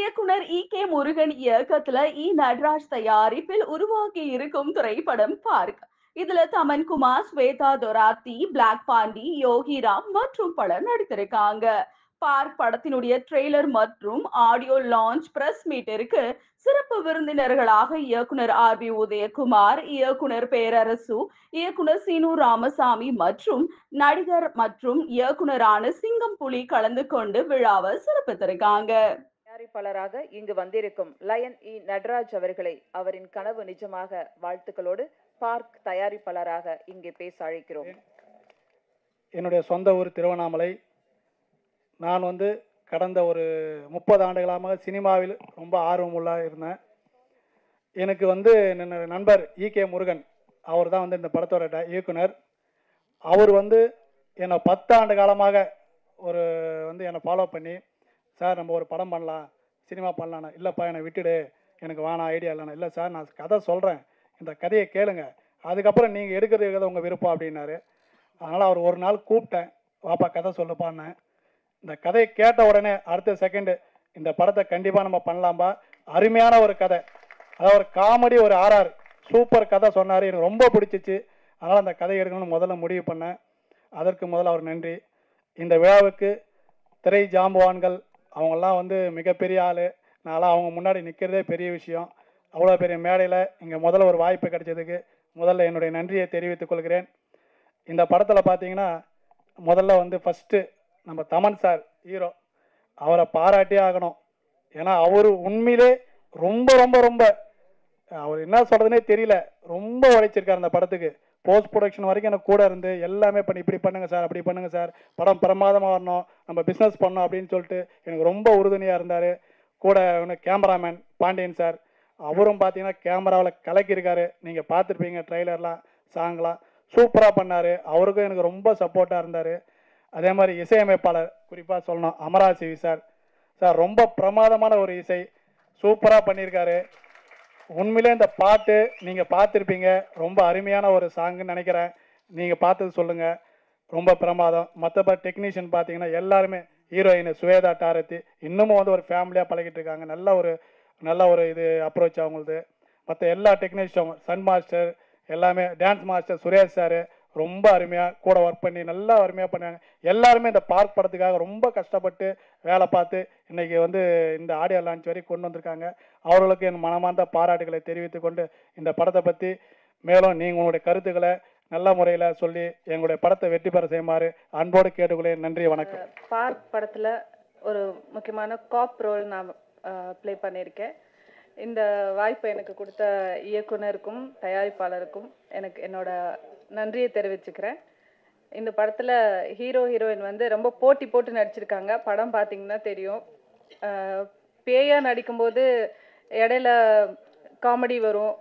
இயக்குனர் கே முருகன் இயக்கத்துல நடராஜ் தயாரிப்பில் உருவாக்கி இருக்கும் திரைப்படம் பார்க். இதுல தமன்குமார், ஸ்வேதா தொராத்தி, பிளாக் பாண்டி, யோகிராம் மற்றும் பலர் நடித்திருக்காங்க. பார்க் படத்தினுடைய ட்ரெய்லர் மற்றும் ஆடியோ லான்ச் பிரஸ் மீட்டிற்கு சிறப்பு விருந்தினர்களாக இயக்குனர் பி உதயகுமார், இயக்குனர் பேரரசு, இயக்குனர் சீனு ராமசாமி மற்றும் நடிகர் மற்றும் இயக்குனரான சிங்கம் புலி கலந்து கொண்டு விழாவை சிறப்பித்திருக்காங்க. தயாரிப்பாளராக இங்கு வந்திருக்கும் லயன் நடராஜ் அவர்களை அவரின் கனவு நிஜமாக வாழ்த்துக்களோடு பார்க் தயாரிப்பாளராக இங்கே பேச அழைக்கிறோம். என்னுடைய சொந்த ஊர் திருவண்ணாமலை. நான் கடந்த ஒரு 30 ஆண்டுகளாக சினிமாவில் ரொம்ப ஆர்வமுள்ளாக இருந்தேன். எனக்கு என்னோட நண்பர் கே முருகன் அவர் தான் இந்த படத்தோட இயக்குனர். அவர் என்னை 10 ஆண்டு காலமாக ஒரு என்னை ஃபாலோ பண்ணி, சார் நம்ம ஒரு படம் பண்ணலாம், சினிமா பண்ணலான்னா, இல்லைப்பா என்னை விட்டுடு, எனக்கு வேணாம், ஐடியா இல்லைண்ணா. இல்லை சார் நான் கதை சொல்கிறேன், இந்த கதையை கேளுங்க, அதுக்கப்புறம் நீங்கள் எடுக்கிறது உங்கள் விருப்பம் அப்படின்னாரு. அதனால் அவர் ஒரு நாள் கூப்பிட்டேன், வாப்பா கதை சொல்லுப்பான்னு. இந்த கதையை கேட்ட உடனே அடுத்த செகண்டு இந்த படத்தை கண்டிப்பாக நம்ம பண்ணலாம்பா, அருமையான ஒரு கதை, அதாவது ஒரு காமெடி, ஒரு ஆர்ஆர் சூப்பர் கதை சொன்னார். எனக்கு ரொம்ப பிடிச்சிச்சு. அதனால் அந்த கதை எடுக்கணும்னு முதல்ல முடிவு பண்ணேன். அதற்கு முதல்ல அவர் நன்றி. இந்த விழாவுக்கு திரை ஜாம்பவான்கள் அவங்கெல்லாம் மிகப்பெரிய ஆள். நான்லாம் அவங்க முன்னாடி நிற்கிறதே பெரிய விஷயம். அவ்வளோ பெரிய மேடையில் இங்கே முதல்ல ஒரு வாய்ப்பு கிடைச்சதுக்கு முதல்ல என்னுடைய நன்றியை தெரிவித்துக் கொள்கிறேன். இந்த படத்தில் பார்த்தீங்கன்னா முதல்ல ஃபஸ்ட்டு நம்ம தமன் சார் ஹீரோ, அவரை பாராட்டியே ஆகணும். ஏன்னா அவர் உண்மையிலே ரொம்ப ரொம்ப ரொம்ப அவர் என்ன சொல்கிறதுனே தெரியல, ரொம்ப உழைச்சிருக்கார் அந்த படத்துக்கு. போஸ்ட் ப்ரொடக்ஷன் வரைக்கும் எனக்கு கூட இருந்து எல்லாமே பண்ணி, இப்படி பண்ணுங்கள் சார், அப்படி பண்ணுங்கள் சார், படம் பிரமாதமாக வரணும், நம்ம பிஸ்னஸ் பண்ணோம் அப்படின்னு சொல்லிட்டு எனக்கு ரொம்ப உறுதுணையாக இருந்தார். கூட கேமராமேன் பாண்டியன் சார், அவரும் பார்த்தீங்கன்னா கேமராவில் கலக்கியிருக்காரு. நீங்கள் பார்த்துருப்பீங்க ட்ரெய்லர்லாம், சாங்லாம் சூப்பராக பண்ணார். அவருக்கும் எனக்கு ரொம்ப சப்போர்ட்டாக இருந்தார். அதே மாதிரி இசையமைப்பாளர் குறிப்பாக சொல்லணும், அமராசிவி சார். சார் ரொம்ப பிரமாதமான ஒரு இசை, சூப்பராக பண்ணியிருக்காரு. உண்மையிலே இந்த பாட்டு நீங்கள் பார்த்துருப்பீங்க, ரொம்ப அருமையான ஒரு சாங்குன்னு நினைக்கிறேன். நீங்கள் பார்த்தது சொல்லுங்கள், ரொம்ப பிரமாதம். மற்றபடி டெக்னீஷியன் பார்த்தீங்கன்னா எல்லாருமே, ஹீரோயின் ஸ்வேதா டாரத்தி இன்னமும் ஒரு ஃபேமிலியாக பழகிட்டு இருக்காங்க. நல்ல ஒரு இது அப்ரோச் அவங்களது. மற்ற எல்லா டெக்னீஷியனும், சன் மாஸ்டர் எல்லாமே, டான்ஸ் மாஸ்டர் சுரேஷ் சார் ரொம்ப அருமையாக கூட ஒர்க் பண்ணி நல்லா அருமையாக பண்ணாங்க. எல்லாருமே இந்த பார்க் படத்துக்காக ரொம்ப கஷ்டப்பட்டு வேலை பார்த்து இன்றைக்கி இந்த ஆடியோ லான்ச் வரைக்கும் கொண்டு வந்திருக்காங்க. அவர்களுக்கு என் மனமார்ந்த பாராட்டுகளை தெரிவித்து கொண்டு இந்த படத்தை பற்றி மேலும் நீங்கள் உங்களுடைய கருத்துக்களை நல்ல முறையில் சொல்லி எங்களுடைய படத்தை வெற்றி பெற செய்யுமாறு அன்போடு கேட்டுக்கொள்ளேன். நன்றி, வணக்கம். பார்க் படத்தில் ஒரு முக்கியமான காப் ரோல் நான் ப்ளே பண்ணியிருக்கேன். இந்த வாய்ப்பை எனக்கு கொடுத்த இயக்குனருக்கும் தயாரிப்பாளருக்கும் என்னோட நன்றியை தெரிவிச்சுக்கிறேன். இந்த படத்தில் ஹீரோ ஹீரோயின் ரொம்ப போட்டி போட்டு நடிச்சிருக்காங்க. படம் பார்த்தீங்கன்னா தெரியும். பேயா நடிக்கும்போது இடையில காமெடி வரும்,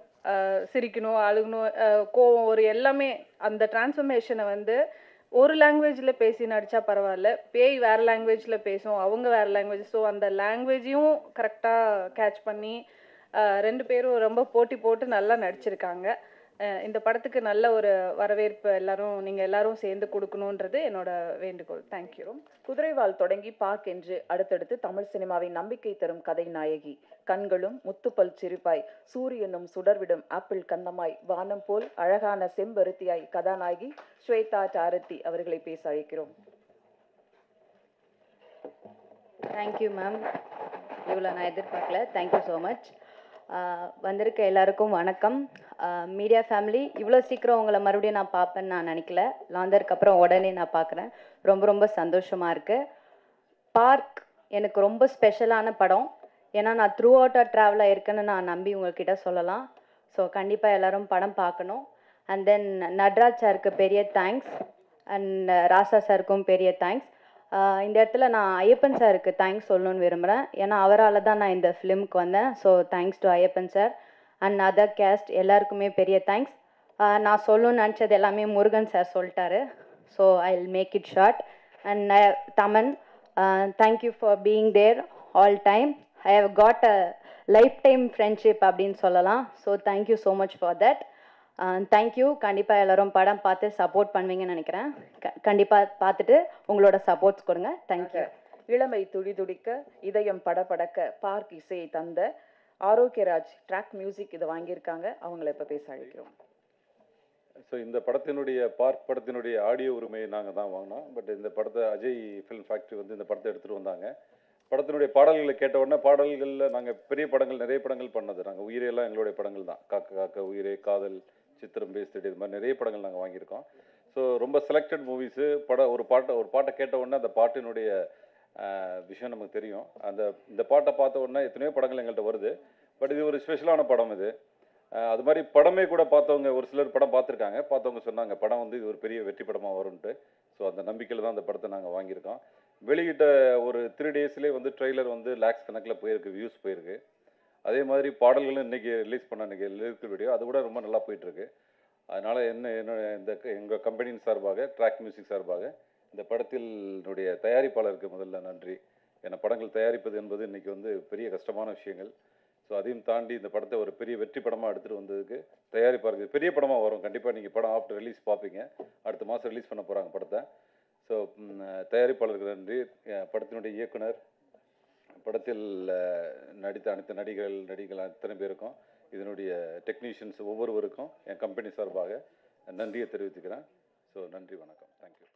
சிரிக்கணும், அழுகணும், கோவம் ஒரு எல்லாமே அந்த டிரான்ஸ்ஃபர்மேஷனை ஒரு லாங்குவேஜில் பேசி நடித்தா பரவாயில்ல, பேய் வேறு லாங்குவேஜில் பேசும், அவங்க வேறு லாங்குவேஜ். ஸோ அந்த லாங்குவேஜையும் கரெக்டாக கேட்ச் பண்ணி 2 பேரும் ரொம்ப போட்டி போட்டு நல்லா நடிச்சிருக்காங்க. இந்த படத்துக்கு நல்ல ஒரு வரவேற்பு நீங்கள் எல்லாரும் சேர்ந்து கொடுக்கணுன்றது என்னோட வேண்டுகோள். தேங்க்யூ. குதிரைவால் தொடங்கி பார்க் என்று அடுத்தடுத்து தமிழ் சினிமாவின் நம்பிக்கை தரும் கதை நாயகி, கண்களும் முத்துப்பல் சிரிப்பாய், சூரியனும் சுடர்விடும் ஆப்பிள் கண்ணமாய், வானம் போல் அழகான செம்பருத்தியாய் கதாநாயகி ஸ்வேதா டாரத்தி அவர்களை பேச அழைக்கிறோம். Thank you ma'am. இவ்வளோ நான் எதிர்பார்க்கல. Thank you so much. வந்திருக்க எல்லாருக்கும் வணக்கம். மீடியா ஃபேமிலி, இவ்வளோ சீக்கிரம் உங்களை மறுபடியும் நான் பார்ப்பேன்னு நான் நினைக்கல. லாந்தருக்கு அப்புறம் உடனே நான் பார்க்குறேன். ரொம்ப ரொம்ப சந்தோஷமாக இருக்குது. பார்க் எனக்கு ரொம்ப ஸ்பெஷலான படம். ஏன்னா நான் த்ரூ அவுட்டாக ட்ராவலாக இருக்கேன்னு நான் நம்பி உங்கள்கிட்ட சொல்லலாம். ஸோ கண்டிப்பாக எல்லோரும் படம் பார்க்கணும். அண்ட் தென் நட்ராஜ் சாருக்கு பெரிய தேங்க்ஸ், அண்ட் ராசா சாருக்கும் பெரிய தேங்க்ஸ். இந்த இடத்துல நான் ஐயப்பன் சாருக்கு தேங்க்ஸ் சொல்லணும்னு விரும்புகிறேன். ஏன்னா அவரால் தான் நான் இந்த ஃபிலிமுக்கு வந்தேன். So thanks to Ayyappan sir and other cast எல்லாருக்குமே பெரிய தேங்க்ஸ். நான் சொல்லணும்னு நினச்சது எல்லாமே முருகன் சார் சொல்லிட்டாரு. So I will make it short. And Thaman, thank you for being there all time. I have got a lifetime friendship அப்படின்னு சொல்லலாம். So thank you so much for that. Thank you. கண்டிப்பாக எல்லோரும் படம் பார்த்து சப்போர்ட் பண்ணுவீங்கன்னு நினைக்கிறேன். கண்டிப்பாக பார்த்துட்டு உங்களோட சப்போர்ட்ஸ் கொடுங்க. தேங்க்யூ. இளமை துடிதுடிக்க இதயம் படபடக்க பார்க் இசையை தந்த ஆரோக்கியராஜ் ட்ராக் மியூசிக் இதை வாங்கியிருக்காங்க. அவங்கள இப்போ பேச அழைக்கிறோம். ஸோ இந்த படத்தினுடைய பார்க் படத்தினுடைய ஆடியோ உரிமையை நாங்கள் தான் வாங்கினோம். பட் இந்த படத்தை அஜய் ஃபிலிம் ஃபேக்ட்ரி வந்து இந்த படத்தை எடுத்துகிட்டு வந்தாங்க. படத்தினுடைய பாடல்களை கேட்ட உடனே பாடல்களில் நாங்கள் பெரிய படங்கள் நிறைய படங்கள் பண்ணது. நாங்கள் உயிரெல்லாம் எங்களுடைய படங்கள் தான். காக்க காக்க, உயிரே, காதல், சித்திரம், பேஸ்தடி, இது மாதிரி நிறைய படங்கள் நாங்கள் வாங்கியிருக்கோம். ஸோ ரொம்ப செலக்டட் மூவிஸு. ஒரு பாட்டை கேட்ட உடனே அந்த பாட்டினுடைய விஷயம் நமக்கு தெரியும். இந்த பாட்டை பார்த்த உடனே எத்தனையோ படங்கள் எங்கள்கிட்ட வருது. பட் இது ஒரு ஸ்பெஷலான படம். இது அது மாதிரி படமே கூட பார்த்தவங்க ஒரு சிலர் படம் பார்த்துருக்காங்க. பார்த்தவங்க சொன்னாங்க படம் வந்து இது ஒரு பெரிய வெற்றி படமாக வரும்ன்ட்டு. ஸோ அந்த நம்பிக்கையில் தான் அந்த படத்தை நாங்கள் வாங்கியிருக்கோம். வெளியிட்ட ஒரு 3 daysலேயே வந்து ட்ரெய்லர் வந்து லேக்ஸ் கணக்கில் போயிருக்கு, வியூஸ் போயிருக்கு. அதே மாதிரி பாடல்களும் இன்றைக்கி ரிலீஸ் பண்ண இன்றைக்கி லிரிக்கல் வீடியோ அது கூட ரொம்ப நல்லா போயிட்டுருக்கு. அதனால் எங்கள் கம்பெனியின் சார்பாக, ட்ராக் மியூசிக் சார்பாக இந்த படத்தினுடைய தயாரிப்பாளருக்கு முதல்ல நன்றி. ஏன்னா படங்கள் தயாரிப்பது என்பது இன்றைக்கி வந்து பெரிய கஷ்டமான விஷயங்கள். ஸோ அதையும் தாண்டி இந்த படத்தை ஒரு பெரிய வெற்றி படமாக எடுத்துகிட்டு வந்ததுக்கு தயாரிப்பாளருக்கு பெரிய படமாக வரும். கண்டிப்பாக நீங்கள் படம் ஆஃப்டர் ரிலீஸ் பார்ப்பீங்க. அடுத்த மாதம் ரிலீஸ் பண்ண போகிறாங்க படத்தை. ஸோ தயாரிப்பாளருக்கு நன்றி. படத்தினுடைய இயக்குனர், படத்தில் நடித்த அனைத்து நடிகள் அத்தனை பேருக்கும், இதனுடைய டெக்னீஷியன்ஸ் ஒவ்வொருவருக்கும் என் கம்பெனி சார்பாக நன்றியை தெரிவித்துக்கிறேன். ஸோ நன்றி, வணக்கம், தேங்க்யூ.